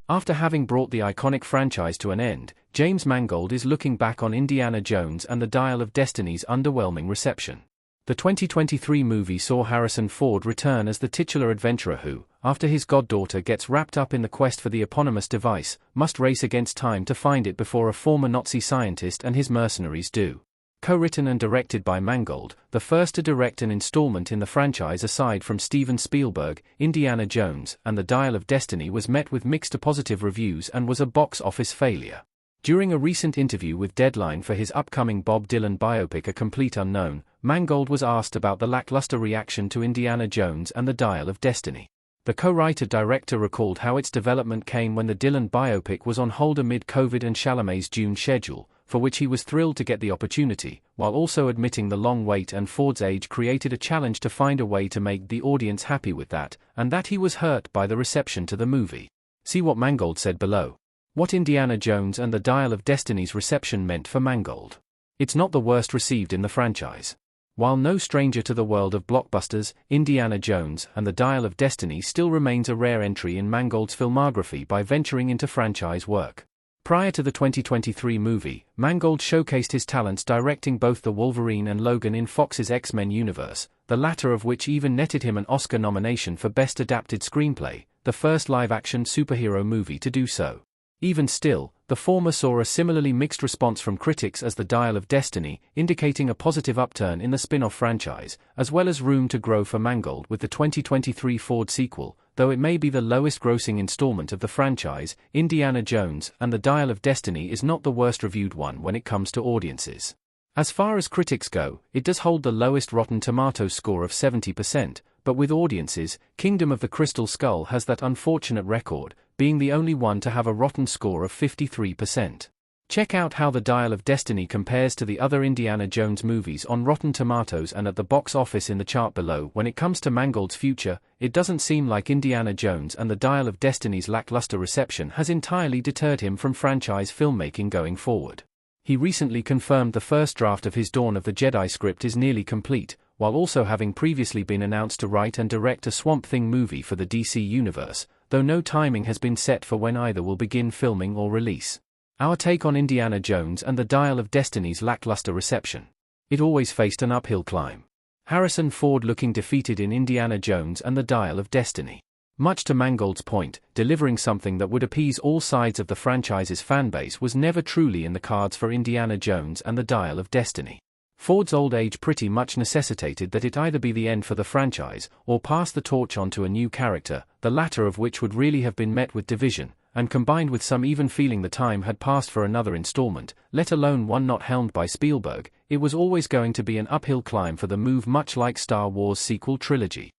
After having brought the iconic franchise to an end, James Mangold is looking back on Indiana Jones and the Dial of Destiny's underwhelming reception. The 2023 movie saw Harrison Ford return as the titular adventurer who, after his goddaughter gets wrapped up in the quest for the eponymous device, must race against time to find it before a former Nazi scientist and his mercenaries do. Co-written and directed by Mangold, the first to direct an installment in the franchise aside from Steven Spielberg, Indiana Jones and the Dial of Destiny was met with mixed to positive reviews and was a box office failure. During a recent interview with Deadline for his upcoming Bob Dylan biopic A Complete Unknown, Mangold was asked about the lackluster reaction to Indiana Jones and the Dial of Destiny. The co-writer-director recalled how its development came when the Dylan biopic was on hold amid COVID and Chalamet's June schedule, for which he was thrilled to get the opportunity, while also admitting the long wait and Ford's age created a challenge to find a way to make the audience happy with that, and that he was hurt by the reception to the movie. See what Mangold said below. What Indiana Jones and the Dial of Destiny's reception meant for Mangold. It's not the worst received in the franchise. While no stranger to the world of blockbusters, Indiana Jones and the Dial of Destiny still remains a rare entry in Mangold's filmography by venturing into franchise work. Prior to the 2023 movie, Mangold showcased his talents directing both the Wolverine and Logan in Fox's X-Men universe, the latter of which even netted him an Oscar nomination for Best Adapted Screenplay, the first live-action superhero movie to do so. Even still, the former saw a similarly mixed response from critics as the Dial of Destiny, indicating a positive upturn in the spin-off franchise, as well as room to grow for Mangold with the 2023 Ford sequel. Though it may be the lowest-grossing installment of the franchise, Indiana Jones and the Dial of Destiny is not the worst-reviewed one when it comes to audiences. As far as critics go, it does hold the lowest Rotten Tomatoes score of 70%, but with audiences, Kingdom of the Crystal Skull has that unfortunate record, being the only one to have a rotten score of 53%. Check out how the Dial of Destiny compares to the other Indiana Jones movies on Rotten Tomatoes and at the box office in the chart below. When it comes to Mangold's future, it doesn't seem like Indiana Jones and the Dial of Destiny's lackluster reception has entirely deterred him from franchise filmmaking going forward. He recently confirmed the first draft of his Dawn of the Jedi script is nearly complete, while also having previously been announced to write and direct a Swamp Thing movie for the DC Universe, though no timing has been set for when either will begin filming or release. Our take on Indiana Jones and the Dial of Destiny's lackluster reception. It always faced an uphill climb. Harrison Ford looking defeated in Indiana Jones and the Dial of Destiny. Much to Mangold's point, delivering something that would appease all sides of the franchise's fanbase was never truly in the cards for Indiana Jones and the Dial of Destiny. Ford's old age pretty much necessitated that it either be the end for the franchise, or pass the torch on to a new character, the latter of which would really have been met with division, and combined with some even feeling the time had passed for another installment, let alone one not helmed by Spielberg, it was always going to be an uphill climb for the move, much like Star Wars sequel trilogy.